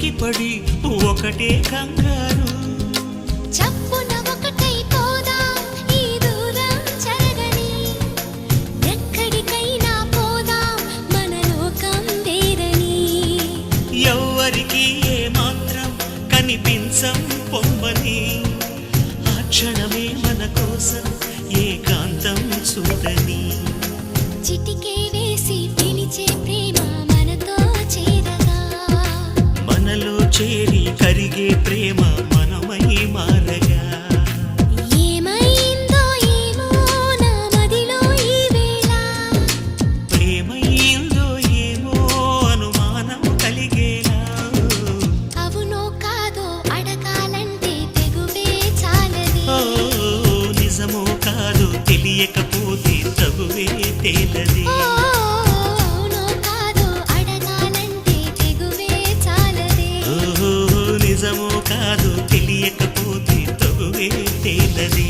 ఉలికిపడి ఒకటే కంగారు. చప్పున ఒకటై పోదాం ఈ దూరం చెరగని, ఎక్కడికైనా పోదాం మన లోకం వేరని. ఎవ్వరికి ఏ మాత్రం కనిపించం పొమ్మని, ఆ క్షణమే మన కోసం ఏకాంతం చూడని. చిటికే వేసి పిలిచే ప్రేమ మనతో చేరగా, మనలో చేరి కరిగే ప్రేమ మనమై మారగా. ఏమైందో ఏమో నా మదిలో ఈ వేళ, ప్రేమైందో ఏమో అనుమానం కలిగేలా. అవునో కాదో అడగాలంటే తెగువే చాలది. ఓ నిజమో కాదో తెలియకపోతే తగువే తేలది. అవునో కాదో అడగాలంటే తెగువే చాలది. నిజమో కాదో తెలియకపోతే తగువే తేలది.